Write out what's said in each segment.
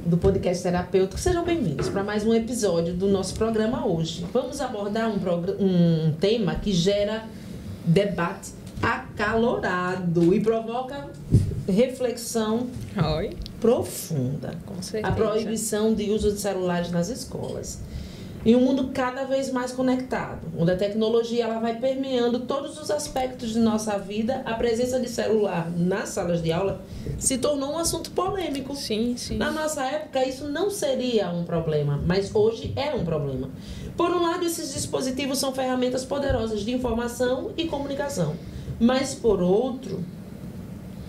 do podcast terapêutico, sejam bem-vindos para mais um episódio do nosso programa hoje. Vamos abordar um tema que gera debate acalorado e provoca reflexão profunda. Com certeza. A proibição de uso de celulares nas escolas. Em um mundo cada vez mais conectado, onde a tecnologia ela vai permeando todos os aspectos de nossa vida, a presença de celular nas salas de aula se tornou um assunto polêmico. Sim, sim. Na nossa época, isso não seria um problema, mas hoje é um problema. Por um lado, esses dispositivos são ferramentas poderosas de informação e comunicação, mas por outro,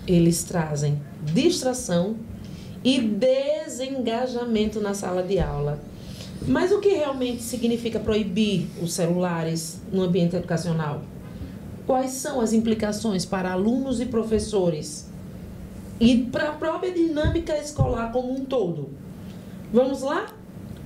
eles trazem distração e desengajamento na sala de aula. Mas o que realmente significa proibir os celulares no ambiente educacional? Quais são as implicações para alunos e professores? E para a própria dinâmica escolar como um todo? Vamos lá?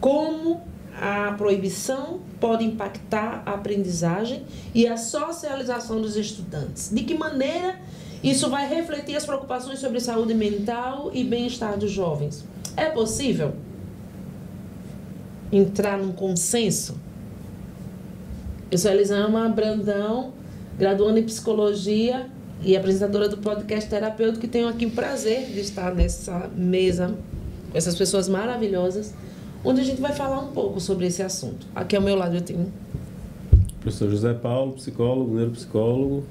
Como a proibição pode impactar a aprendizagem e a socialização dos estudantes? De que maneira isso vai refletir as preocupações sobre saúde mental e bem-estar dos jovens? É possível entrar num consenso? Eu sou Elisama Brandão, graduanda em Psicologia e apresentadora do podcast terapêutico, que tenho aqui o prazer de estar nessa mesa com essas pessoas maravilhosas, onde a gente vai falar um pouco sobre esse assunto. Aqui ao meu lado eu tenho o professor José Paulo, psicólogo, neuropsicólogo.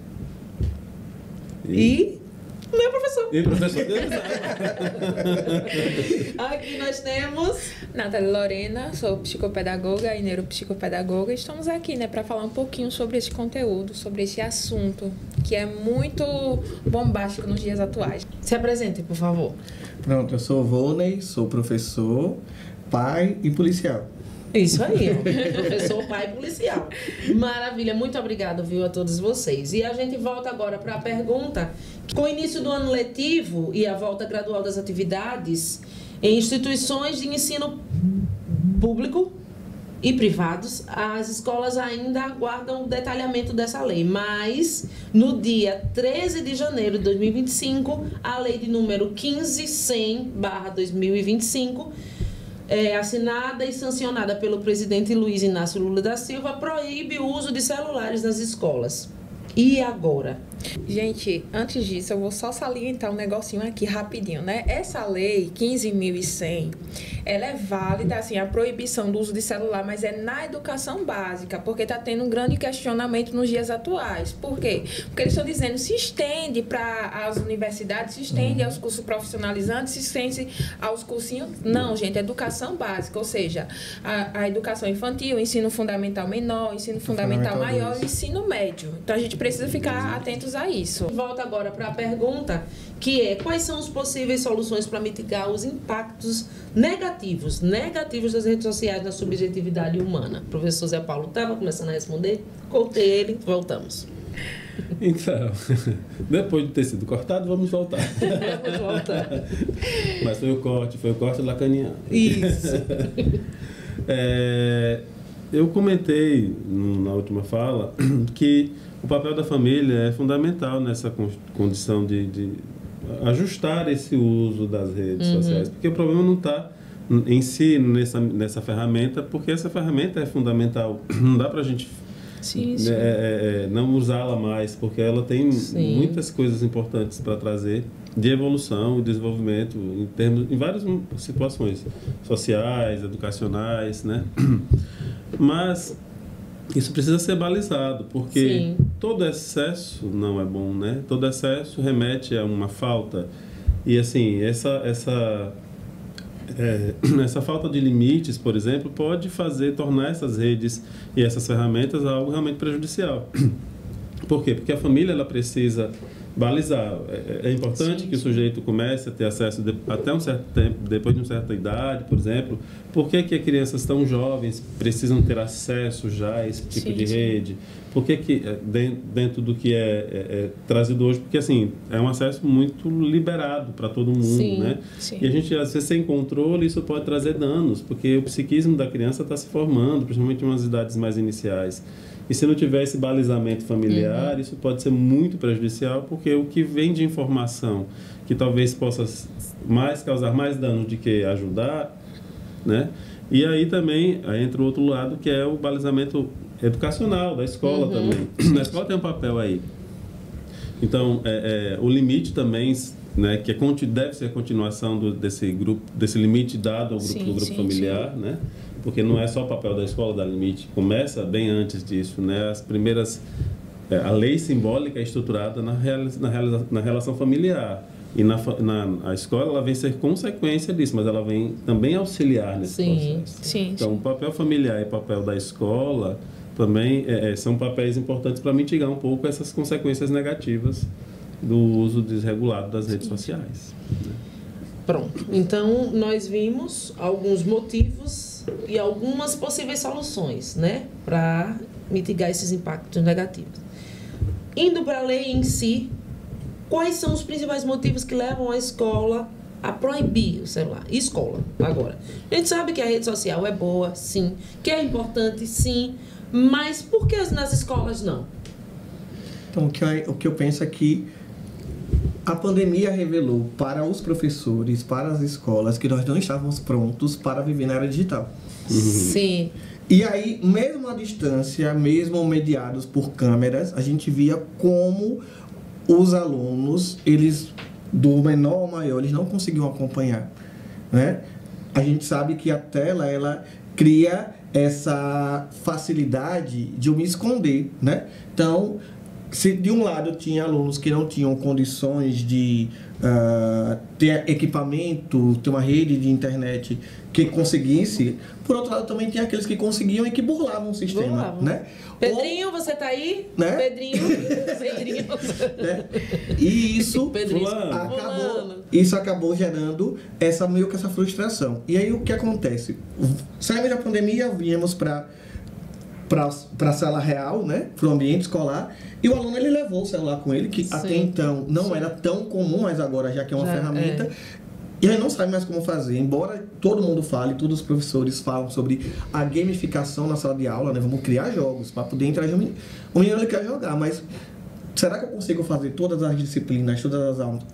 E meu professor. E professor. Aqui nós temos Natália Lorena, sou psicopedagoga e neuropsicopedagoga. Estamos aqui, para falar um pouquinho sobre esse conteúdo, sobre esse assunto, que é muito bombástico nos dias atuais. Se apresente, por favor. Pronto, eu sou o Volney, sou professor, pai e policial. Isso aí, professor, pai policial. Maravilha, muito obrigada, viu, a todos vocês. E a gente volta agora para a pergunta. Com o início do ano letivo e a volta gradual das atividades em instituições de ensino público e privados, as escolas ainda aguardam o detalhamento dessa lei. Mas, no dia 13 de janeiro de 2025, a lei de número 15.100/2025, assinada e sancionada pelo presidente Luiz Inácio Lula da Silva, proíbe o uso de celulares nas escolas. E agora? Gente, antes disso, eu vou só salientar um negocinho aqui rapidinho, Essa lei 15.100, ela é válida, assim, a proibição do uso de celular, mas é na educação básica, porque está tendo um grande questionamento nos dias atuais. Por quê? Porque eles estão dizendo, se estende para as universidades, se estende aos cursos profissionalizantes, se estende aos cursinhos. Não, gente, é educação básica, ou seja, a educação infantil, o ensino fundamental menor, o ensino fundamental maior e o ensino médio. Então, a gente precisa ficar atentos a isso. Volta agora para a pergunta, que é: quais são as possíveis soluções para mitigar os impactos negativos das redes sociais na subjetividade humana? O professor Zé Paulo estava começando a responder, cortei ele, voltamos. Então, depois de ter sido cortado, vamos voltar. Vamos voltar. Mas foi o corte lacaniano. Isso. Eu comentei na última fala que o papel da família é fundamental nessa condição de ajustar esse uso das redes sociais, porque o problema não está em si nessa ferramenta, porque essa ferramenta é fundamental. Não dá para a gente não usá-la mais, porque ela tem muitas coisas importantes para trazer de evolução e desenvolvimento em várias situações sociais, educacionais, Mas isso precisa ser balizado, porque todo excesso não é bom, Todo excesso remete a uma falta. E, assim, essa falta de limites, por exemplo, pode tornar essas redes e essas ferramentas algo realmente prejudicial. Por quê? Porque a família ela precisa balizar. É importante que o sujeito comece a ter acesso até um certo tempo, depois de uma certa idade, por exemplo. Por que crianças tão jovens precisam ter acesso já a esse tipo de rede? Por que dentro do que é trazido hoje? Porque, assim, é um acesso muito liberado para todo mundo, E a gente, às vezes, sem controle, isso pode trazer danos, porque o psiquismo da criança está se formando, principalmente em umas idades mais iniciais. E se não tiver esse balizamento familiar, isso pode ser muito prejudicial, porque o que vem de informação que talvez possa causar mais dano do que ajudar, né? E aí também entra o outro lado, que é o balizamento educacional da escola também. A escola tem um papel aí. Então, o limite também, né, que deve ser a continuação desse limite dado ao grupo familiar, né? Porque não é só o papel da escola dar limite, começa bem antes disso, né? As primeiras a lei simbólica é estruturada na relação familiar. E a escola ela vem ser consequência disso, mas ela vem também auxiliar nesse processo. Então, o papel familiar e o papel da escola também são papéis importantes para mitigar um pouco essas consequências negativas do uso desregulado das redes sociais. Né? Pronto. Então, nós vimos alguns motivos e algumas possíveis soluções, né, para mitigar esses impactos negativos. Indo para a lei em si, quais são os principais motivos que levam a escola a proibir o celular? Escola, agora. A gente sabe que a rede social é boa, sim, que é importante, sim, mas por que nas escolas não? Então, o que eu penso é que a pandemia revelou para os professores, para as escolas, que nós não estávamos prontos para viver na era digital. Sim. E aí, mesmo à distância, mesmo mediados por câmeras, a gente via como os alunos, eles, do menor ao maior, eles não conseguiam acompanhar, né? A gente sabe que a tela, ela cria essa facilidade de eu me esconder, né? Então, se de um lado tinha alunos que não tinham condições de ter equipamento, ter uma rede de internet que conseguisse, por outro lado também tinha aqueles que conseguiam e que burlavam o sistema, né? Pedrinho, você tá aí? Né? Pedrinho. Né? E isso acabou gerando meio que essa frustração. E aí o que acontece? Saímos da pandemia, viemos para a sala real, né, para o ambiente escolar, e o aluno ele levou o celular com ele, que até então não era tão comum, mas agora já que é uma ferramenta, e ele não sabe mais como fazer. Embora todo mundo fale, todos os professores falam sobre a gamificação na sala de aula, né, vamos criar jogos para poder interagir. O menino ele quer jogar, mas será que eu consigo fazer todas as disciplinas,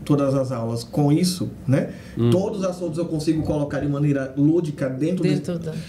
todas as aulas com isso, né? Todos os assuntos eu consigo colocar de maneira lúdica dentro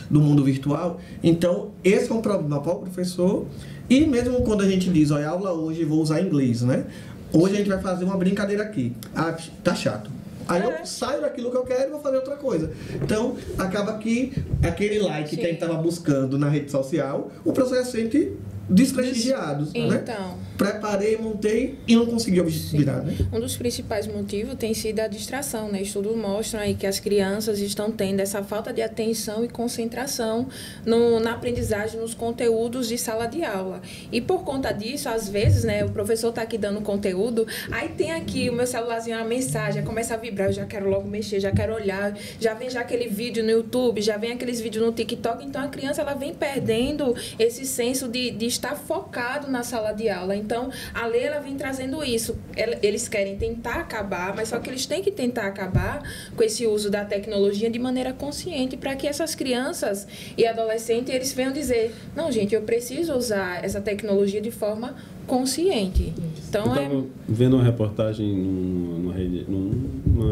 do mundo virtual? Então, esse é um problema para o professor. E mesmo quando a gente diz, olha, aula hoje, vou usar inglês, né? Hoje a gente vai fazer uma brincadeira aqui. Ah, tá chato. Aí eu saio daquilo que eu quero e vou fazer outra coisa. Então, acaba que aquele like que a gente estava buscando na rede social, o professor sente desprestigiados, né? Então, preparei, montei e não consegui virar, né? Um dos principais motivos tem sido a distração, né? Estudos mostram aí que as crianças estão tendo essa falta de atenção e concentração na aprendizagem, nos conteúdos de sala de aula. E por conta disso, às vezes, né, o professor está aqui dando conteúdo, aí tem aqui o meu celularzinho, uma mensagem, começa a vibrar, eu já quero logo mexer, já quero olhar, já vem aquele vídeo no YouTube, já vem aqueles vídeos no TikTok, então a criança ela vem perdendo esse senso de estar focado na sala de aula. Então, a lei ela vem trazendo isso. Eles querem tentar acabar, mas só que eles têm que tentar acabar com esse uso da tecnologia de maneira consciente para que essas crianças e adolescentes eles venham dizer, não, gente, eu preciso usar essa tecnologia de forma consciente. Então, eu estava vendo uma reportagem numa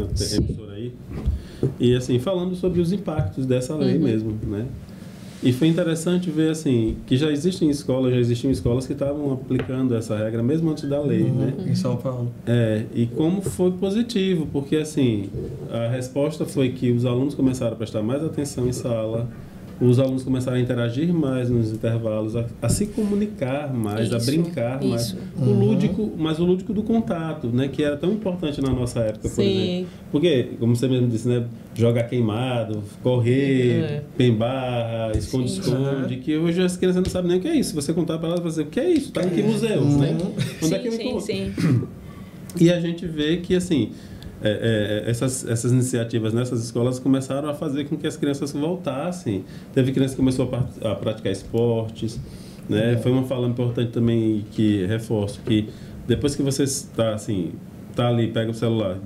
emissora aí, e assim, falando sobre os impactos dessa lei mesmo, né? E foi interessante ver assim que já existiam escolas que estavam aplicando essa regra mesmo antes da lei, né? Em São Paulo. E como foi positivo, porque assim, a resposta foi que os alunos começaram a prestar mais atenção em sala, os alunos começaram a interagir mais nos intervalos, a se comunicar mais, a brincar mais. O lúdico do contato, né? Que era tão importante na nossa época, por exemplo. Porque, como você mesmo disse, né? Jogar queimado, correr, pembarra, esconde-esconde, que hoje as crianças não sabem nem o que é isso. Se você contar para elas, você dizer, o que é isso? Tá em que museu, né? Onde é que eu me encontro? E a gente vê que, assim, essas iniciativas nessas escolas começaram a fazer com que as crianças voltassem. Teve criança que começou a praticar esportes, né? Foi uma fala importante também que reforço que depois que você está assim, tá ali, pega o celular,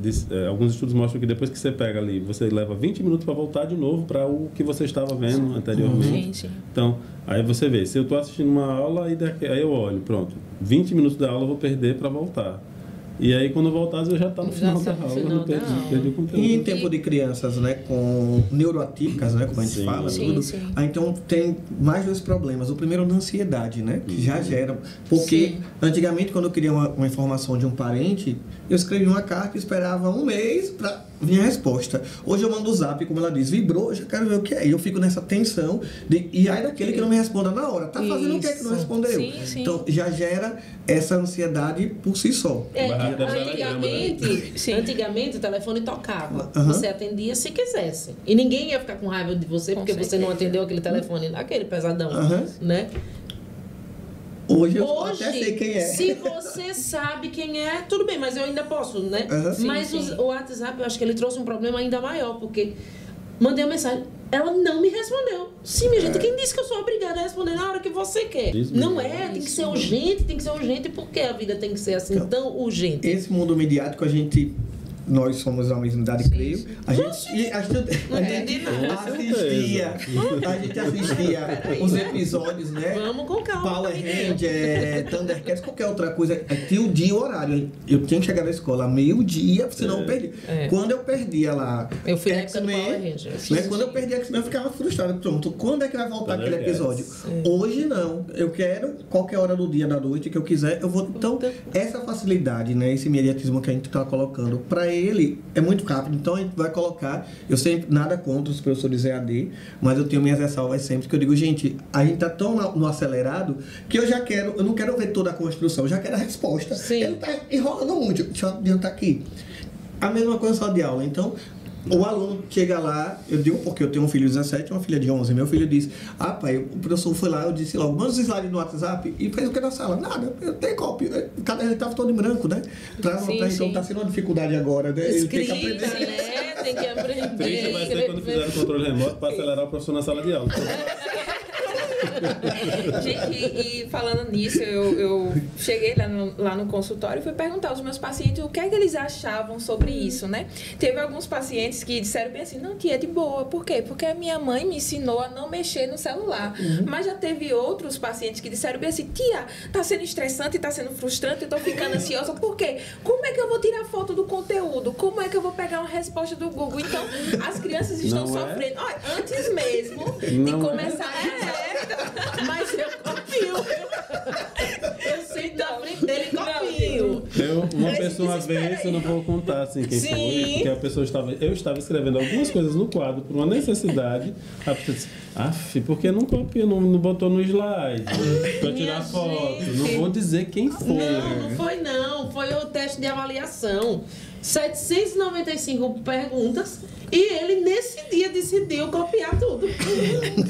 alguns estudos mostram que depois que você pega ali, você leva 20 minutos para voltar de novo para o que você estava vendo anteriormente. Então, aí você vê, se eu estou assistindo uma aula, aí eu olho, pronto, 20 minutos da aula eu vou perder para voltar. E aí, quando voltar, às vezes já está no final da aula, não perdi o conteúdo. E em tempo de crianças, né, com neuroatípicas, né, como a gente fala, tudo. Aí, então, tem mais dois problemas. O primeiro é da ansiedade, né, que já gera. Porque, antigamente, quando eu queria uma informação de um parente, eu escrevia uma carta e esperava um mês para vir a resposta. Hoje eu mando o zap, como ela diz, vibrou, eu já quero ver o que é. E eu fico nessa tensão e aí daquele que não me responda na hora. Tá fazendo o que é que não respondeu? Então, já gera essa ansiedade por si só. Antigamente o telefone tocava. Você atendia se quisesse. E ninguém ia ficar com raiva de você porque você não atendeu aquele telefone, aquele pesadão, né? Hoje eu até sei quem é. Se você sabe quem é, tudo bem, mas eu ainda posso, né? Mas o WhatsApp, eu acho que ele trouxe um problema ainda maior, porque mandei uma mensagem, ela não me respondeu. Sim, minha gente, quem disse que eu sou obrigada a responder na hora que você quer? Não é, tem que ser urgente, porque a vida tem que ser assim, tão urgente. Esse mundo midiático, nós somos a mesma idade, creio. A gente assistia os episódios, né? Vamos com calma. Power Rangers, Thundercats, qualquer outra coisa. Tinha o dia e o horário. Eu tinha que chegar na escola meio-dia, senão eu perdi. Quando eu perdia lá, eu fui na época do Power Rangers. Né? Quando eu perdi X-Men, eu ficava frustrado. Pronto, quando é que vai voltar aquele episódio? Hoje não. Eu quero, qualquer hora do dia, da noite que eu quiser, eu vou. Então, essa facilidade, né? Esse imediatismo que a gente está colocando para ele é muito rápido, então a gente vai colocar, eu sempre, nada contra os professores EAD, mas eu tenho minhas ressalvas sempre, que eu digo, gente, a gente tá tão no acelerado, que eu não quero ver toda a construção, eu já quero a resposta. Ele tá enrolando muito, deixa eu adiantar aqui. A mesma coisa só de aula, então, o aluno chega lá, eu digo porque eu tenho um filho de 17 e uma filha de 11. Meu filho disse, pai, o professor foi lá, eu disse logo, manda os slides no WhatsApp e fez o que na sala? Nada, eu tenho cópia. Ele estava todo em branco, né? Então está sendo uma dificuldade agora, né? Ele tem que aprender. Né? Tem que aprender. Triste vai ser quando fizer o controle remoto para acelerar o professor na sala de aula. Gente, e falando nisso, eu cheguei lá no consultório e fui perguntar aos meus pacientes o que é que eles achavam sobre isso, né? Teve alguns pacientes que disseram bem assim, não, tia, é de boa. Por quê? Porque a minha mãe me ensinou a não mexer no celular. Mas já teve outros pacientes que disseram bem assim, tia, tá sendo estressante, tá sendo frustrante, eu tô ficando ansiosa. Por quê? Como é que eu vou tirar foto do conteúdo? Como é que eu vou pegar uma resposta do Google? Então, as crianças estão sofrendo. Olha, antes mesmo de começar mas eu confio. Eu sei da frente dele e confio. Uma pessoa uma vez, eu não vou contar assim quem foi, porque a pessoa eu estava escrevendo algumas coisas no quadro por uma necessidade. A pessoa disse, por que não copiou, não botou no slide para tirar foto? Não vou dizer quem foi. Não foi não. Foi o teste de avaliação. 795 perguntas e ele nesse dia decidiu copiar tudo.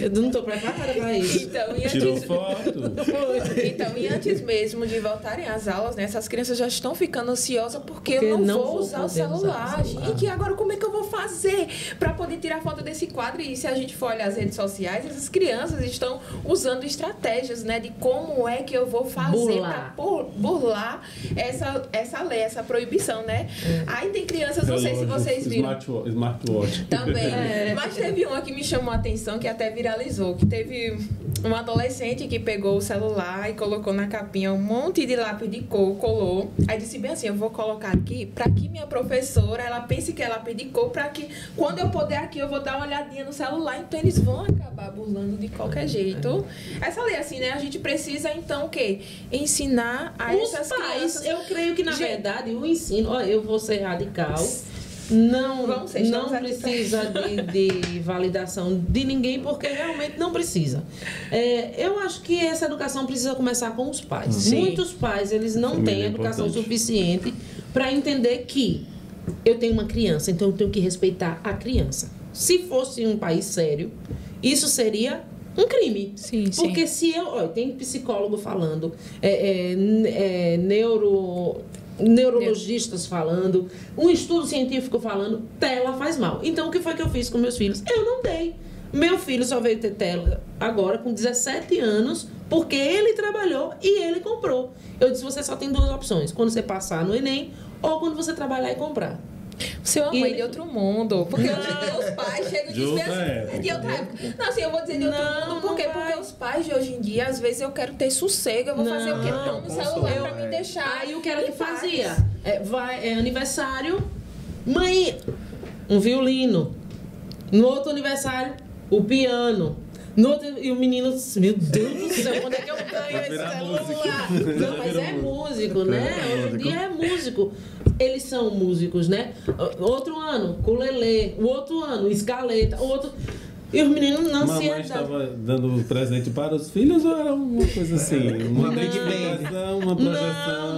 Eu não estou preparada para isso. Tirou foto. Então, e antes mesmo de voltarem às aulas, né, essas crianças já estão ficando ansiosas porque eu não vou usar o celular. Gente, agora como é que eu vou fazer para poder tirar foto desse quadro? E se a gente for olhar as redes sociais, essas crianças estão usando estratégias, né, de como é que eu vou fazer para burlar essa lei, essa proibição, né? Aí tem crianças, não sei se vocês viram. Smartwatch. Também. Mas teve uma que me chamou a atenção, que até viralizou, que teve um adolescente que pegou o celular e colocou na capinha um monte de lápis de cor, colou. Aí disse bem assim, eu vou colocar aqui para que minha professora, ela pense que é lápis de cor, para que quando eu puder aqui, eu vou dar uma olhadinha no celular. Então eles vão acabar burlando de qualquer jeito. Essa lei, assim, né? A gente precisa, então, o quê? Ensinar a essas crianças. Eu creio que, na verdade, o ensino... Olha, eu vou ser radical. Não precisa de validação de ninguém, porque realmente não precisa. Eu acho que essa educação precisa começar com os pais. Sim. Muitos pais, eles não têm educação suficiente para entender que eu tenho uma criança, então eu tenho que respeitar a criança. Se fosse um país sério, isso seria um crime. Sim, porque se tem psicólogo falando, neurologistas falando, um estudo científico falando, tela faz mal. Então, o que foi que eu fiz com meus filhos? Eu não dei. Meu filho só veio ter tela agora com 17 anos, porque ele trabalhou e ele comprou. Eu disse, você só tem duas opções, quando você passar no Enem ou quando você trabalhar e comprar. Você é uma mãe de outro mundo. Porque os pais chegam e dizem assim, de outra época. Não, assim, eu vou dizer de outro mundo. Por quê? Porque os pais de hoje em dia, às vezes eu quero ter sossego. Eu vou fazer o quê? Tomo o celular pra me deixar. Aí o que era que fazia? É aniversário, mãe, um violino. No outro aniversário, o piano. No outro, e o menino, meu Deus do céu, quando é que eu ganho esse celular? Não, mas é músico, né? Hoje em dia é músico. Eles são músicos, né? Outro ano, ukulele. O outro ano, escaleta. O outro... E os meninos não se... Mamãe estava dando presente para os filhos ou era uma coisa assim? Uma projeção, uma projeção?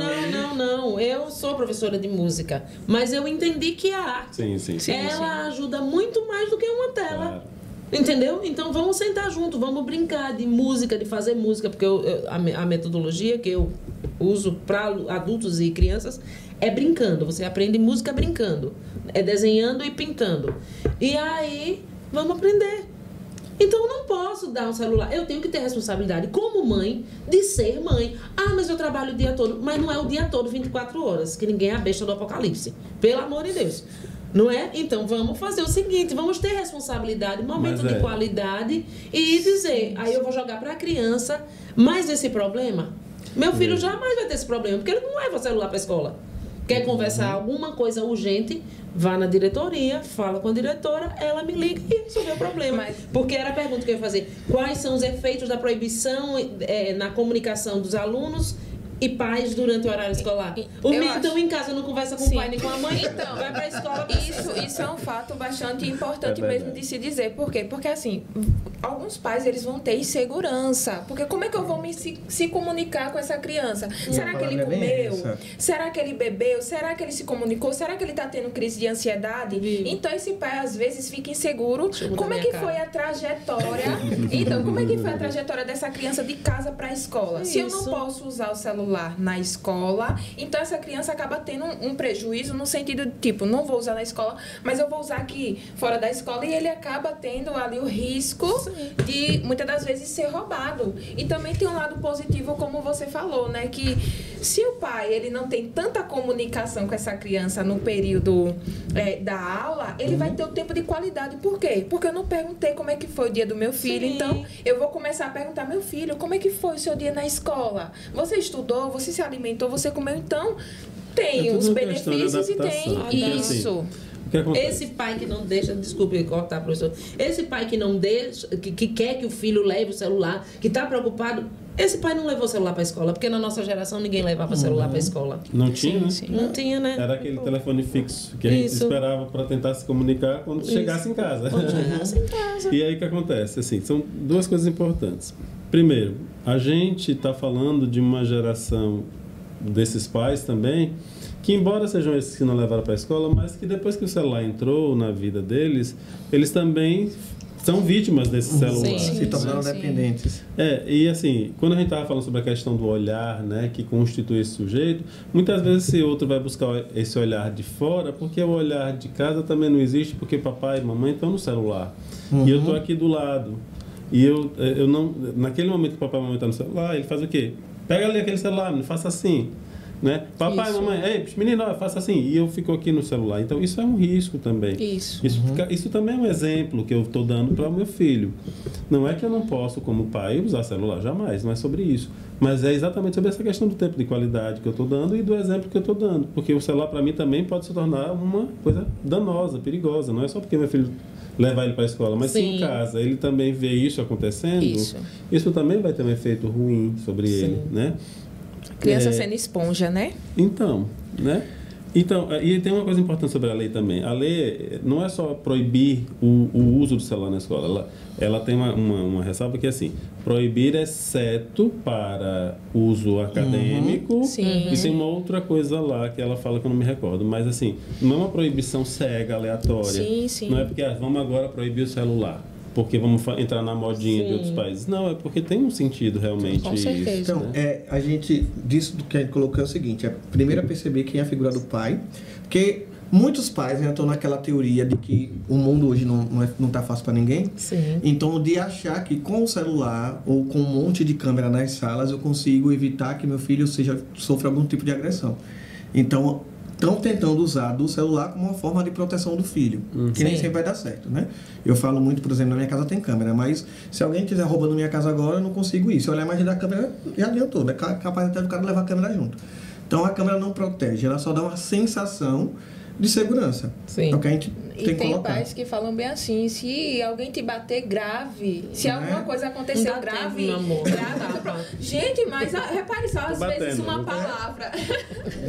Não. Eu sou professora de música, mas eu entendi que a arte, ela ajuda muito mais do que uma tela. Claro. Entendeu? Então vamos sentar junto, vamos brincar de música, de fazer música, porque a metodologia que eu uso para adultos e crianças é brincando. Você aprende música brincando, é desenhando e pintando. E aí vamos aprender. Então eu não posso dar um celular. Eu tenho que ter responsabilidade como mãe de ser mãe. Ah, mas eu trabalho o dia todo. Mas não é o dia todo, 24 horas, que ninguém é a besta do apocalipse. Pelo amor de Deus. Não é? Então vamos fazer o seguinte, vamos ter responsabilidade, momento de qualidade e dizer, aí eu vou jogar para a criança, mas esse problema, meu filho jamais vai ter esse problema, porque ele não leva o celular para a escola. Quer conversar alguma coisa urgente, vá na diretoria, fala com a diretora, ela me liga e resolveu o problema. Porque era a pergunta que eu ia fazer. Quais são os efeitos da proibição na comunicação dos alunos e pais durante o horário escolar? O menino então em casa não conversa com o pai nem com a mãe, então vai para a escola. Isso é um fato bastante importante mesmo de se dizer. Por quê? Porque assim, alguns pais eles vão ter insegurança. Porque como é que eu vou se comunicar com essa criança? Será que ele comeu? Será que ele bebeu? Será que ele se comunicou? Será que ele está tendo crise de ansiedade? Então esse pai às vezes fica inseguro. Como é que foi a trajetória? Então, como é que foi a trajetória dessa criança de casa para a escola? Se eu não posso usar o celular na escola, então essa criança acaba tendo um prejuízo no sentido de, tipo, não vou usar na escola, mas eu vou usar aqui fora da escola, e ele acaba tendo ali o risco de, muitas das vezes, ser roubado. E também tem um lado positivo, como você falou, né, que se o pai, ele não tem tanta comunicação com essa criança no período da aula, ele vai ter o tempo de qualidade. Por quê? Porque eu não perguntei como é que foi o dia do meu filho, então eu vou começar a perguntar, meu filho, como é que foi o seu dia na escola? Você estudou? Você se alimentou? Você comeu? Então, tem os benefícios e tem isso. Esse pai que não deixa, desculpe cortar, professor, esse pai que não deixa, que quer que o filho leve o celular, que está preocupado, esse pai não levou o celular para a escola, porque na nossa geração ninguém levava celular para a escola. Não tinha, né? Não tinha, né? Era aquele telefone fixo que a gente esperava para tentar se comunicar quando chegasse em casa. Quando chegasse em casa. E aí o que acontece? Assim, são duas coisas importantes. Primeiro, a gente está falando de uma geração desses pais também, que embora sejam esses que não levaram para a escola, mas que depois que o celular entrou na vida deles, eles também são vítimas desse celular. Se tornaram dependentes. E assim, quando a gente estava falando sobre a questão do olhar, né, que constitui esse sujeito, muitas vezes esse outro vai buscar esse olhar de fora, porque o olhar de casa também não existe, porque papai e mamãe estão no celular. E eu estou aqui do lado. E eu não... Naquele momento que o papai e a mamãe estão no celular, ele faz o quê? Pega ali aquele celular, não faça assim. Né? Papai, mamãe, ei, menino, faça assim. E eu fico aqui no celular. Então, isso é um risco também. Isso também é um exemplo que eu estou dando para o meu filho. Não é que eu não posso, como pai, usar celular, jamais. Não é sobre isso. Mas é exatamente sobre essa questão do tempo de qualidade que eu estou dando e do exemplo que eu estou dando. Porque o celular, para mim, também pode se tornar uma coisa danosa, perigosa. Não é só porque meu filho levar ele para a escola, mas sim em casa. Ele também vê isso acontecendo. Isso também vai ter um efeito ruim sobre ele, né? Criança sendo esponja, né? Então, né? Então, e tem uma coisa importante sobre a lei também. A lei não é só proibir o uso do celular na escola. Ela tem uma ressalva que é assim, proibir exceto para uso acadêmico. E tem uma outra coisa lá que ela fala que eu não me recordo. Mas assim, não é uma proibição cega, aleatória. Não é porque vamos agora proibir o celular, porque vamos entrar na modinha de outros países. Não, é porque tem um sentido realmente. Com certeza. Isso, então, né? A gente, disso que a gente colocou é o seguinte, primeiro é perceber quem é a figura do pai, porque muitos pais ainda estão naquela teoria de que o mundo hoje não tá fácil para ninguém. Então, de achar que com o celular ou com um monte de câmera nas salas eu consigo evitar que meu filho sofra algum tipo de agressão. Então, estão tentando usar do celular como uma forma de proteção do filho, que nem Sim. sempre vai dar certo, né? Eu falo muito, por exemplo, na minha casa tem câmera, mas se alguém estiver roubando minha casa agora, eu não consigo ir. Se eu olhar a imagem da câmera, já adiantou, né? Capaz até do cara levar a câmera junto. Então a câmera não protege, ela só dá uma sensação de segurança. Sim. É o que a gente E tem que tem colocar. pais que falam bem assim, se alguém te bater, grave. Se alguma coisa acontecer, Não dá grave. tempo, meu amor. Grave. Gente, mas repare só, às vezes batendo, uma né? palavra.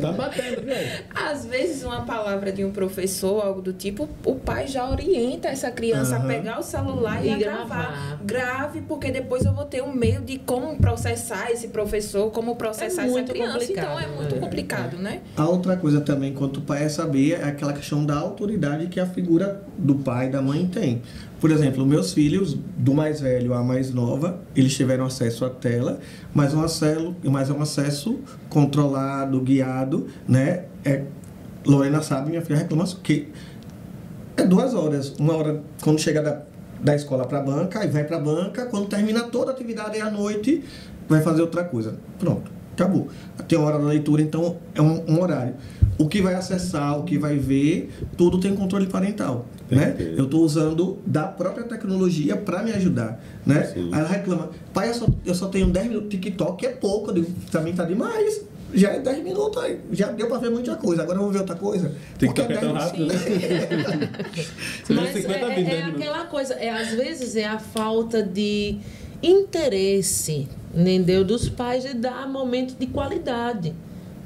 Tá batendo, velho. Às vezes uma palavra de um professor, algo do tipo, o pai já orienta essa criança a pegar o celular e E a gravar. Grave, porque depois eu vou ter um meio de como processar esse professor, como processar essa muito criança. complicado, Então é muito né? complicado, né? A outra coisa também, quanto o pai é saber, é aquela questão da autoridade que a figura do pai e da mãe tem. Por exemplo, meus filhos, do mais velho à mais nova, eles tiveram acesso à tela, mas é um acesso controlado, guiado, né? Lorena sabe, minha filha reclama que é 2 horas. 1 hora quando chega da escola para a banca, aí vai para a banca, quando termina toda a atividade à noite, vai fazer outra coisa. Pronto, acabou. Tem a hora da leitura, então é um horário. O que vai acessar, o que vai ver, tudo tem controle parental, né? Eu estou usando da própria tecnologia para me ajudar, né? Sim. Aí ela reclama, pai, eu só tenho 10 minutos de TikTok, que é pouco. Eu digo, também tá demais. Já é 10 minutos aí, já deu para ver muita coisa, agora eu vou ver outra coisa. TikTok é 10 tão rápido, né? Você vê Mas 50 vídeos, 10 minutos. aquela coisa, às vezes é a falta de interesse, entendeu? Dos pais de dar momento de qualidade,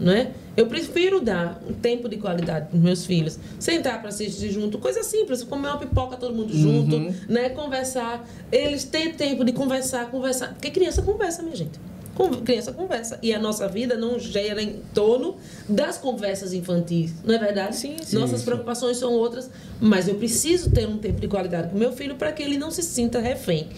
não é? Eu prefiro dar um tempo de qualidade para os meus filhos, sentar para assistir junto, coisa simples, comer uma pipoca todo mundo junto, né? Conversar, eles têm tempo de conversar, porque criança conversa, minha gente. Criança conversa. E a nossa vida não gira em torno das conversas infantis, não é verdade? Sim. Nossas preocupações são outras, mas eu preciso ter um tempo de qualidade com meu filho para que ele não se sinta refém.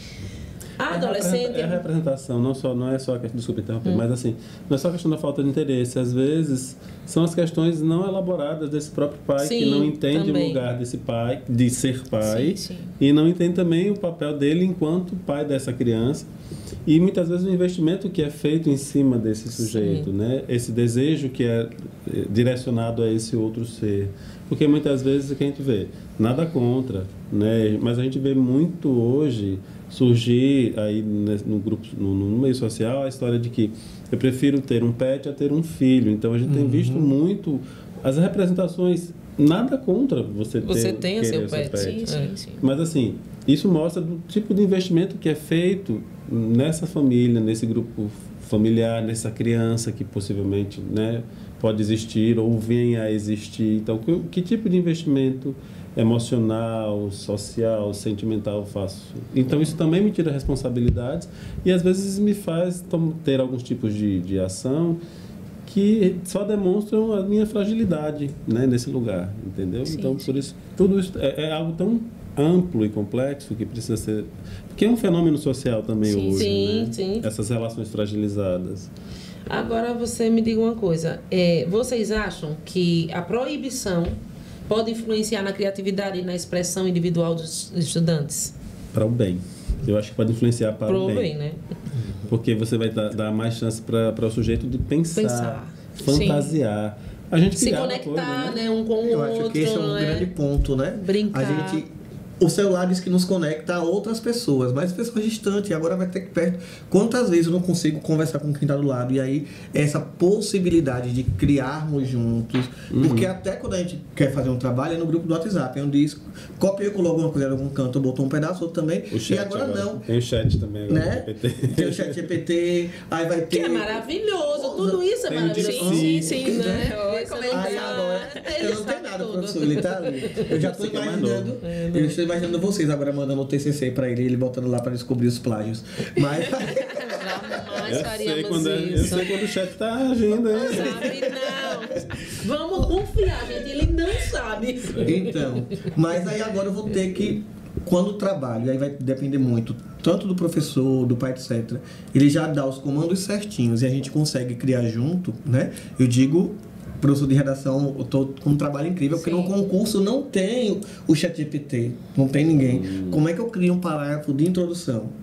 A adolescente... É a representação, não é só a questão, desculpa interromper, mas assim, não é só a questão da falta de interesse. Às vezes, são as questões não elaboradas desse próprio pai, que Sim, não entende também. o lugar desse pai, de ser pai, Sim. e não entende também o papel dele enquanto pai dessa criança. E muitas vezes o investimento que é feito em cima desse sujeito, né? Esse desejo que é direcionado a esse outro ser. Porque muitas vezes o que a gente vê, nada contra, né? Mas a gente vê muito hoje surgir aí no grupo, no meio social, a história de que eu prefiro ter um pet a ter um filho. Então a gente tem visto muito as representações, nada contra você tenha seu pet. Sim. Mas assim, isso mostra do tipo de investimento que é feito nessa família, nesse grupo familiar, nessa criança que possivelmente, né, pode existir ou venha a existir. Então, que tipo de investimento emocional, social, sentimental eu faço? Então, isso também me tira responsabilidades e às vezes me faz ter alguns tipos de ação que só demonstram a minha fragilidade, né, nesse lugar, entendeu? Então, por isso, tudo isso é algo tão amplo e complexo que precisa ser... Porque é um fenômeno social também hoje, né? Sim. Essas relações fragilizadas. Agora, você me diga uma coisa. Vocês acham que a proibição pode influenciar na criatividade e na expressão individual dos estudantes? Para o bem. Eu acho que pode influenciar para o bem. Né? Porque você vai dar mais chance para o sujeito de pensar. Fantasiar. Sim. A gente se criava conectar, coisa, né, um com o Eu outro. acho que esse é um grande ponto, né? Brincar. O celular diz que nos conecta a outras pessoas, mas pessoas distantes, e agora vai ter que perto. Quantas vezes eu não consigo conversar com quem está do lado? E aí, essa possibilidade de criarmos juntos, porque até quando a gente quer fazer um trabalho, é no grupo do WhatsApp, é um disco, copia e colou alguma coisa em algum canto, botou um pedaço, outro também, O chat e agora não. Tem o chat também, agora, Né? GPT. Tem o chat GPT, aí vai ter... Que é maravilhoso, tudo isso é Tem maravilhoso. Sim, né? Oi, como ele Aí tá? agora, eu não tenho nada, tudo. professor, ele tá ali. Eu já estou Você que é mais imaginando, novo. eu estou imaginando vocês agora mandando o TCC para ele botando lá para descobrir os plágios. Mas Jamais Eu faríamos sei isso. quando o chat está agindo, hein? Sabe, não. Vamos confiar, gente. Ele não sabe. então, mas aí agora eu vou ter que, quando trabalho, aí vai depender muito tanto do professor, do pai, etc. Ele já dá os comandos certinhos e a gente consegue criar junto, né? Eu digo, professor de redação, eu tô com um trabalho incrível, porque no concurso não tem o ChatGPT, não tem ninguém. Como é que eu crio um parágrafo de introdução?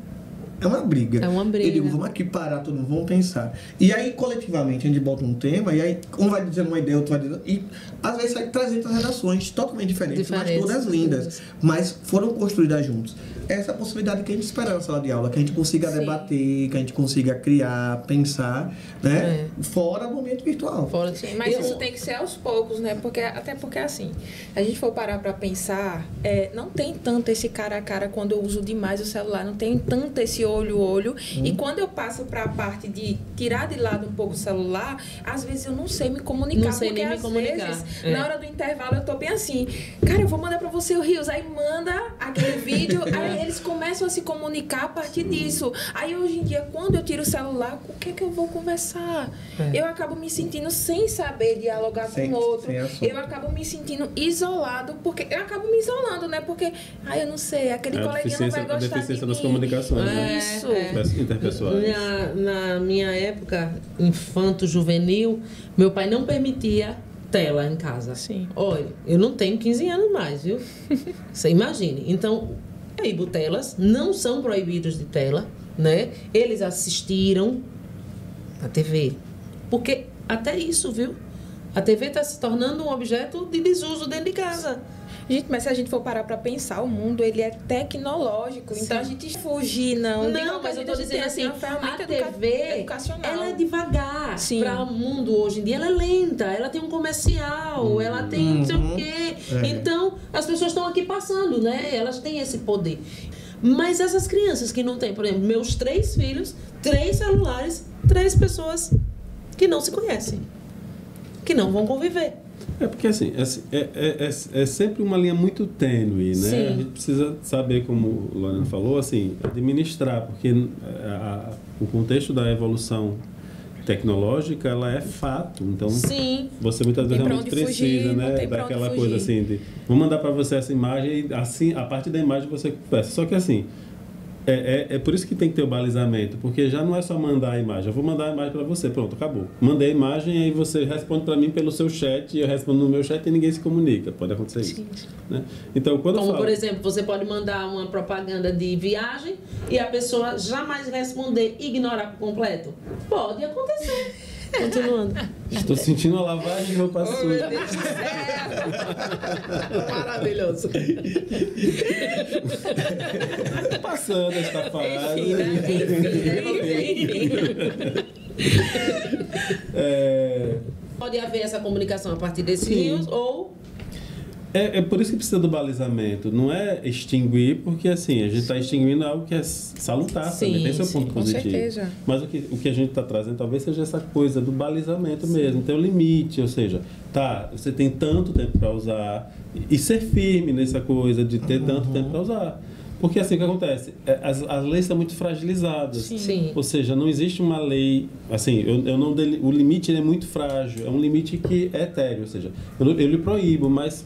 é uma briga. É uma briga. Eu digo, vamos aqui parar, todo mundo, vamos pensar. E aí, coletivamente, a gente bota um tema, e aí um vai dizendo uma ideia, outro vai dizendo... E às vezes sai 300 redações totalmente diferentes, mas todas lindas. Mas foram construídas juntos. Essa é a possibilidade que a gente espera na sala de aula, que a gente consiga debater, que a gente consiga criar, pensar, né? Fora do ambiente virtual. Fora, sim, mas isso tem que ser aos poucos, né? Até porque, assim, a gente for parar para pensar, não tem tanto esse cara a cara quando eu uso demais o celular, não tem tanto esse olho. E quando eu passo para a parte de tirar de lado um pouco o celular, às vezes eu não sei me comunicar. Não sei nem me comunicar. Vezes, na hora do intervalo, eu tô bem assim, cara, eu vou mandar para você o Rios, aí manda aquele vídeo, aí eles começam a se comunicar a partir disso. Aí hoje em dia, quando eu tiro o celular, o que é que eu vou conversar? Eu acabo me sentindo sem saber dialogar com o outro. Eu acabo me sentindo isolado, porque eu acabo me isolando, né? Porque, eu não sei, aquele coleguinha não vai gostar de mim. A deficiência das comunicações, né? Isso. Interpessoais. Na minha época infanto-juvenil, meu pai não permitia tela em casa. Sim. Olha, eu não tenho 15 anos mais, viu? Você imagine. Então, ibutelas não são proibidos de tela, né? Eles assistiram a TV. Porque até isso, viu? A TV está se tornando um objeto de desuso dentro de casa. Gente, mas se a gente for parar para pensar, o mundo ele é tecnológico. Sim. Então a gente fugir, não. Mas eu estou dizendo assim, a TV, educacional. ela é devagar para o mundo hoje em dia. Ela é lenta, ela tem um comercial, ela tem não sei o quê. Então, as pessoas estão aqui passando, né? Elas têm esse poder. Mas essas crianças que não têm, por exemplo, meus 3 filhos, 3 celulares, 3 pessoas que não se conhecem, que não vão conviver. Porque assim, é sempre uma linha muito tênue, né? Sim. A gente precisa saber, como o Lorena falou, assim, administrar, porque o contexto da evolução tecnológica, ela é fato. Então, sim, você muitas vezes realmente precisa, fugir, né? Daquela coisa assim, de vou mandar para você essa imagem e assim, a partir da imagem você conversa. Só que assim, é por isso que tem que ter o balizamento, porque já não é só mandar a imagem. Eu vou mandar a imagem para você, pronto, acabou. Mandei a imagem e aí você responde para mim pelo seu chat e eu respondo no meu chat e ninguém se comunica. Pode acontecer isso. Né? Então, quando como, por exemplo, você pode mandar uma propaganda de viagem e a pessoa jamais responder, ignorar por completo. Pode acontecer. Continuando. Estou sentindo a lavagem de roupa suja. Meu Deus do céu! Maravilhoso. Passando esta fase. Enfim. Pode haver essa comunicação a partir desses rios ou... É por isso que precisa do balizamento. Não é extinguir, porque assim, a gente está extinguindo algo que é salutar também. Tem seu ponto positivo. Com certeza. Mas o que a gente está trazendo talvez seja essa coisa do balizamento mesmo. Tem o limite, ou seja, você tem tanto tempo para usar e ser firme nessa coisa de ter tanto tempo para usar. Porque assim, o que acontece? As leis são muito fragilizadas. Sim. Ou seja, não existe uma lei... Assim, o limite ele é muito frágil. É um limite que é etéreo. Ou seja, eu lhe proíbo, mas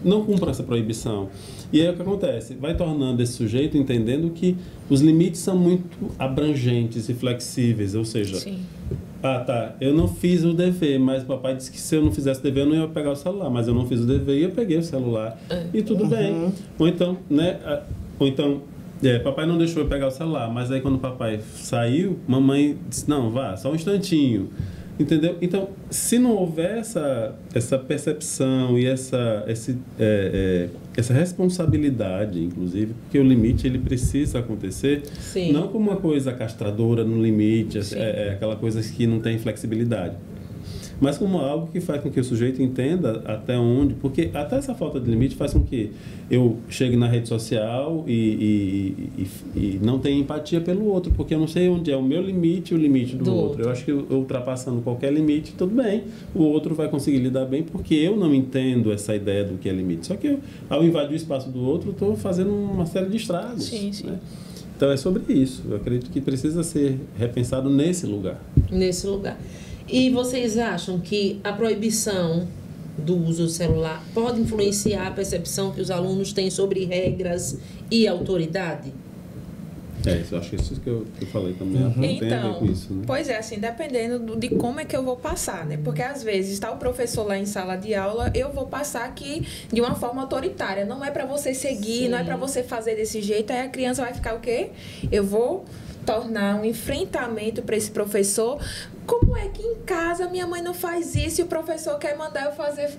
não cumpra essa proibição. E aí o que acontece? Vai tornando esse sujeito entendendo que os limites são muito abrangentes e flexíveis. Ou seja, eu não fiz o dever, mas o papai disse que se eu não fizesse o dever eu não ia pegar o celular. Mas eu não fiz o dever e eu peguei o celular. E tudo bem. Ou então, né... papai não deixou eu pegar o celular, mas aí quando o papai saiu, mamãe disse, não, vá, só um instantinho. Entendeu? Então, se não houver essa percepção e essa responsabilidade, inclusive, porque o limite ele precisa acontecer, não como uma coisa castradora no limite, aquela coisa que não tem flexibilidade, mas como algo que faz com que o sujeito entenda até onde, porque até essa falta de limite faz com que eu chegue na rede social e não tenha empatia pelo outro, porque eu não sei onde é o meu limite e o limite do outro. Eu acho que eu ultrapassando qualquer limite, tudo bem, o outro vai conseguir lidar bem, porque eu não entendo essa ideia do que é limite. Só que ao invadir o espaço do outro, eu estou fazendo uma série de estragos. Sim. Né? Então é sobre isso. Eu acredito que precisa ser repensado nesse lugar. Nesse lugar. E vocês acham que a proibição do uso do celular pode influenciar a percepção que os alunos têm sobre regras e autoridade? Eu acho que isso que eu falei também tem a ver com isso, né? Pois é, assim, dependendo de como é que eu vou passar, né? Porque às vezes está o professor lá em sala de aula, eu vou passar aqui de uma forma autoritária. Não é para você seguir, não é para você fazer desse jeito, aí a criança vai ficar o quê? Eu vou tornar um enfrentamento para esse professor. Como é que em casa minha mãe não faz isso e o professor quer mandar eu fazer,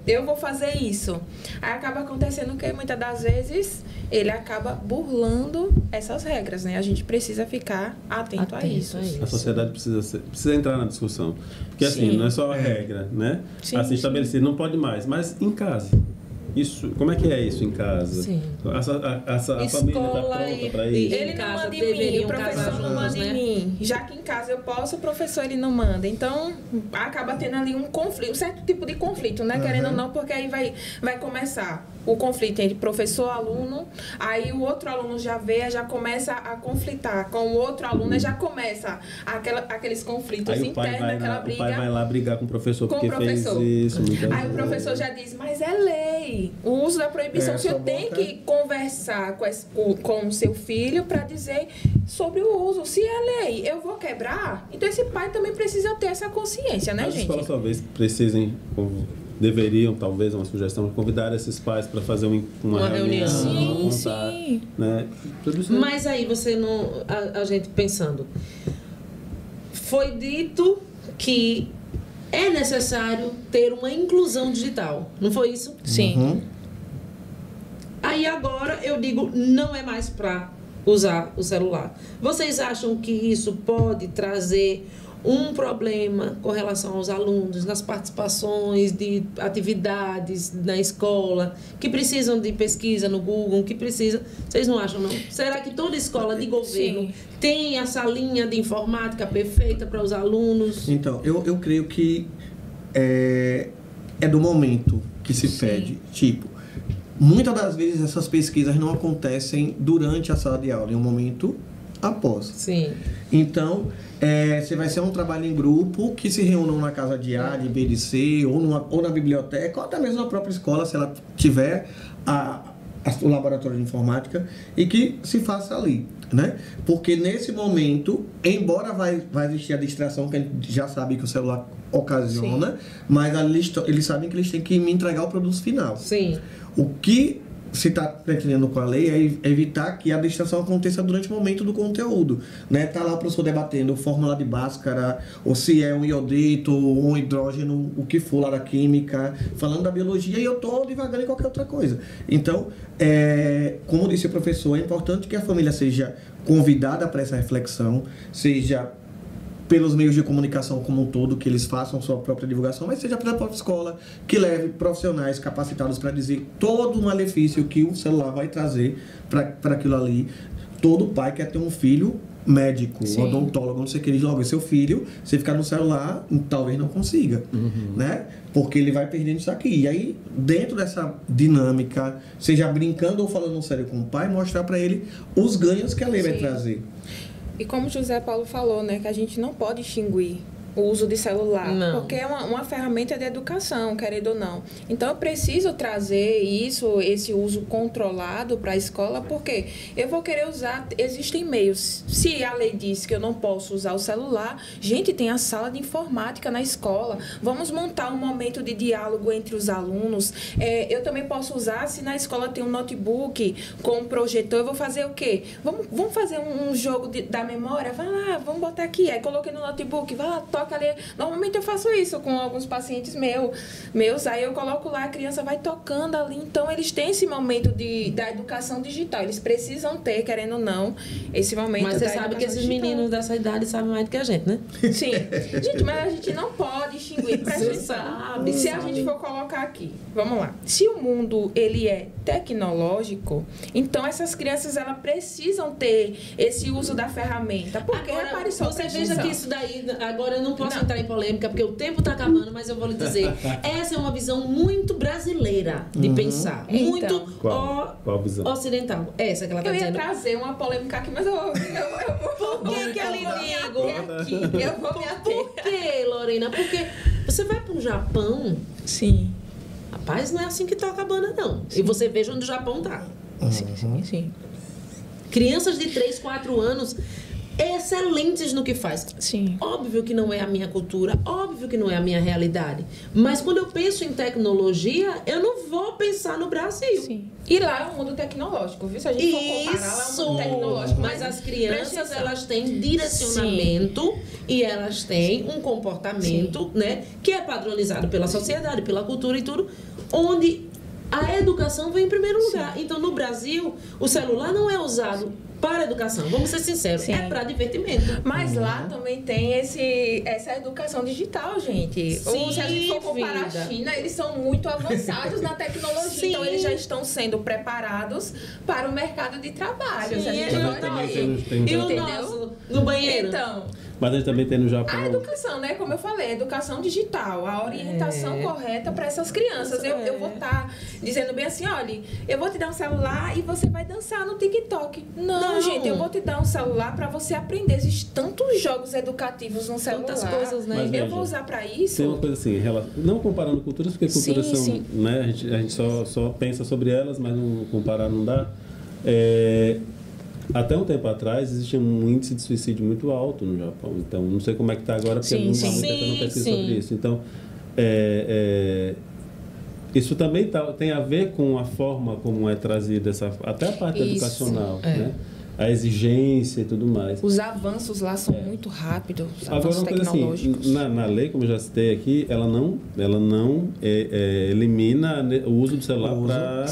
eu vou fazer isso? Aí acaba acontecendo que muitas das vezes ele acaba burlando essas regras, né? A gente precisa ficar atento a isso. A sociedade precisa entrar na discussão. Porque assim, não é só a regra, né? Sim, assim, estabelecido, não pode mais, mas em casa. Isso, como é que é isso em casa? Sim. A família está pronta para isso? Ele não manda em mim, o professor não manda em mim. Já que em casa eu posso, o professor ele não manda. Então, acaba tendo ali um conflito, um certo tipo de conflito, né? Querendo ou não, porque aí vai começar o conflito entre professor e aluno, aí o outro aluno já já começa a conflitar com o outro aluno, já começa aqueles conflitos aí internos, aquela briga. O pai vai lá brigar com o professor porque fez isso. Aí o professor já diz, mas é lei. O uso da proibição, você tem que conversar com o seu filho para dizer sobre o uso. Se é lei, eu vou quebrar, então esse pai também precisa ter essa consciência, né, gente? As escolas talvez deveriam, talvez, uma sugestão, convidar esses pais para fazer uma reunião. Sim. Né? Mas aí você não... A gente pensando... Foi dito que é necessário ter uma inclusão digital. Não foi isso? Sim. Aí agora eu digo, não é mais para usar o celular. Vocês acham que isso pode trazer um problema com relação aos alunos, nas participações de atividades na escola, que precisam de pesquisa no Google, que precisa... Vocês não acham, não? Será que toda escola de governo tem essa linha de informática perfeita para os alunos? Então, eu creio que é do momento que se pede. Tipo, muitas das vezes essas pesquisas não acontecem durante a sala de aula, em um momento após. Sim. Então, você vai ser um trabalho em grupo que se reúnam na casa de A, de B, de C, ou na biblioteca, ou até mesmo na própria escola, se ela tiver o laboratório de informática, e que se faça ali, né? Porque nesse momento, embora vai existir a distração, que a gente já sabe que o celular ocasiona, mas eles sabem que eles têm que me entregar o produto final. Sim. O que se está pretendendo com a lei é evitar que a distração aconteça durante o momento do conteúdo, né? Tá lá o professor debatendo fórmula de Bhaskara, ou se é um iodeto, ou um hidrogeno, o que for lá da química, falando da biologia, e eu estou divagando em qualquer outra coisa. Então, como disse o professor, é importante que a família seja convidada para essa reflexão, seja pelos meios de comunicação como um todo, que eles façam sua própria divulgação, mas seja pela própria escola, que leve profissionais capacitados para dizer todo o malefício que o celular vai trazer para aquilo ali. Todo pai quer ter um filho médico, odontólogo, não sei o que, ele logo, seu filho, se ficar no celular, talvez não consiga, né? Porque ele vai perdendo isso aqui. E aí, dentro dessa dinâmica, seja brincando ou falando sério com o pai, mostrar para ele os ganhos que a lei vai trazer. E como o José Paulo falou, né, que a gente não pode extinguir o uso de celular, porque é uma ferramenta de educação, querendo ou não. Então, eu preciso trazer esse uso controlado para a escola, porque eu vou querer usar, existem meios. Se a lei diz que eu não posso usar o celular, gente, tem a sala de informática na escola. Vamos montar um momento de diálogo entre os alunos. Eu também posso usar, se na escola tem um notebook com um projetor, eu vou fazer o quê? Vamos fazer um jogo da memória? Vai lá, vamos botar aqui. Aí coloquei no notebook, vai lá, toca ali. Normalmente eu faço isso com alguns pacientes meus, aí eu coloco lá, a criança vai tocando ali, então eles têm esse momento da educação digital, eles precisam ter, querendo ou não, esse momento da educação digital. Mas você sabe que esses meninos dessa idade sabem mais do que a gente, né? Sim. Gente, mas a gente não pode extinguir, presta atenção. Se a gente for colocar aqui, vamos lá, se o mundo, ele é tecnológico, então essas crianças, elas precisam ter esse uso da ferramenta, porque agora, você veja que isso daí, agora eu não posso entrar em polêmica, porque o tempo está acabando, mas eu vou lhe dizer, essa é uma visão muito brasileira de pensar, muito Qual visão? ocidental. Essa que ela está dizendo. Eu ia trazer uma polêmica aqui, mas eu vou... Por que eu lhe digo? Eu vou me ater. Por que, Lorena? Porque você vai para o Japão... Sim. Rapaz, não é assim que toca a banda, não. Sim. E você veja onde o Japão tá. Sim. Crianças de 3, 4 anos excelentes no que faz. Sim. Óbvio que não é a minha cultura, óbvio que não é a minha realidade. Mas quando eu penso em tecnologia, eu não vou pensar no Brasil. Sim. E lá é um mundo tecnológico, viu? Se a gente for comparar, lá é um mundo tecnológico. Mas as crianças, elas têm direcionamento e elas têm um comportamento, né, que é padronizado pela sociedade, pela cultura e tudo, onde a educação vem em primeiro lugar. Então, no Brasil, o celular não é usado para a educação, vamos ser sinceros, é para divertimento. Mas lá também tem essa educação digital, gente. Sim, ou se a gente for comparar a China, eles são muito avançados na tecnologia. Sim. Então, eles já estão sendo preparados para o mercado de trabalho. Sim, se a gente e for aí. E o nosso no banheiro? Então, mas a gente também tem no Japão. a educação, né? Como eu falei, a educação digital, a orientação correta para essas crianças. Eu vou estar dizendo bem assim, olha, eu vou te dar um celular e você vai dançar no TikTok. Não, gente, eu vou te dar um celular para você aprender. Existem tantos jogos educativos no celular. Tantas coisas, né? Mas, eu vou usar para isso. Tem uma coisa assim, não comparando culturas, porque culturas Sim, são, sim. né? A gente só pensa sobre elas, mas não comparar não dá. Até um tempo atrás existia um índice de suicídio muito alto no Japão. Então, não sei como é que está agora, porque há muito tempo eu não pesquiso sobre isso. Então, isso também tem a ver com a forma como é trazida até a parte educacional, né? A exigência e tudo mais. Os avanços lá são muito rápidos, Agora, avanços uma coisa tecnológicos. assim, na lei, como eu já citei aqui, ela não elimina o uso do celular para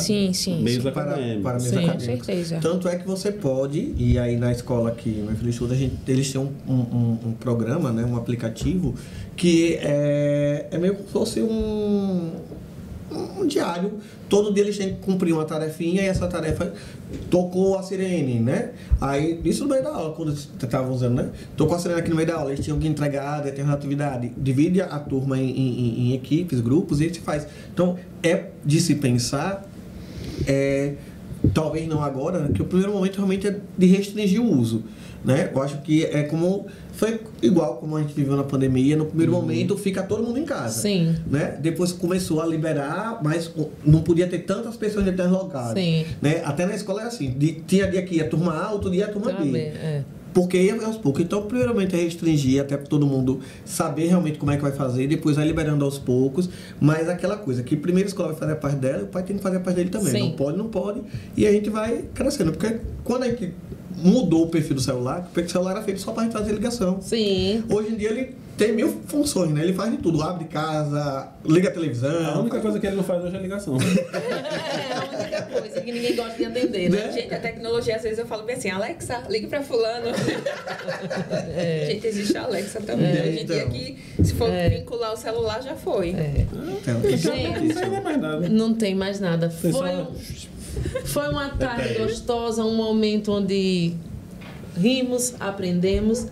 meios acadêmicos. Para meios acadêmicos. Com certeza. Tanto é que você pode, e aí na escola aqui, no Filho Estuda, eles têm um programa, né, um aplicativo, que é meio como se fosse um diário. Todo dia eles têm que cumprir uma tarefinha e essa tarefa tocou a sirene, né? Aí, isso no meio da aula, quando você estava usando, né? Tocou a sirene aqui no meio da aula, eles tinham que entregar determinada atividade. Divide a turma em equipes, grupos, e a gente faz. Então, é de se pensar, talvez não agora, né? Que o primeiro momento realmente é de restringir o uso, né? Eu acho que foi igual como a gente viveu na pandemia. No primeiro momento fica todo mundo em casa. Sim. Né? Depois começou a liberar, mas não podia ter tantas pessoas dentro das locais. Sim. Né? Até na escola é assim. Tinha dia que ia turma A, outro dia a turma B. Porque ia aos poucos. Então, primeiramente é restringir, até para todo mundo saber realmente como é que vai fazer, depois vai liberando aos poucos. Mas aquela coisa, que primeiro a escola vai fazer a parte dela, o pai tem que fazer a parte dele também. Sim. Não pode. E a gente vai crescendo. Porque quando a gente mudou o perfil do celular, porque o celular era feito só para a gente fazer ligação. Sim. Hoje em dia ele tem 1000 funções, né? Ele faz de tudo, abre casa, liga a televisão. A única coisa que ele não faz hoje é ligação. A única coisa que ninguém gosta de atender, né? Gente, a tecnologia, às vezes eu falo bem assim, Alexa, ligue pra fulano. Gente, existe a Alexa também. Hoje em dia que, se for vincular o celular, já foi. Não tem mais nada. Foi uma tarde gostosa, um momento onde rimos, aprendemos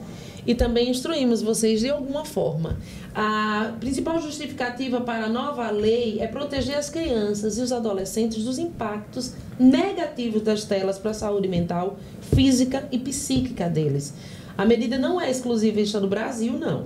e também instruímos vocês de alguma forma. A principal justificativa para a nova lei é proteger as crianças e os adolescentes dos impactos negativos das telas para a saúde mental, física e psíquica deles. A medida não é exclusiva do Brasil, não.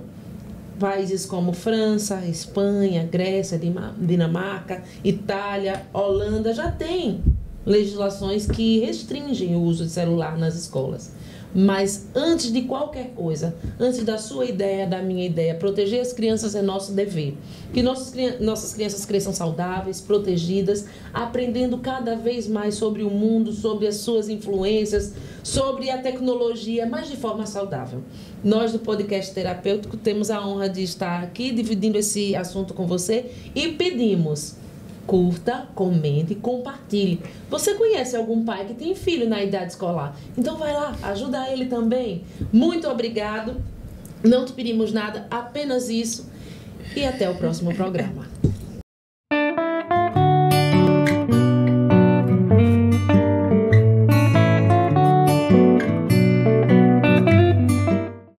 Países como França, Espanha, Grécia, Dinamarca, Itália, Holanda já têm legislações que restringem o uso de celular nas escolas. Mas antes de qualquer coisa, antes da sua ideia, da minha ideia, proteger as crianças é nosso dever. Que nossas crianças cresçam saudáveis, protegidas, aprendendo cada vez mais sobre o mundo, sobre as suas influências, sobre a tecnologia, mas de forma saudável. Nós do Podcast Terapêutico temos a honra de estar aqui dividindo esse assunto com você e pedimos: curta, comente e compartilhe. Você conhece algum pai que tem filho na idade escolar? Então vai lá, ajuda ele também. Muito obrigado. Não te pedimos nada, apenas isso. E até o próximo programa.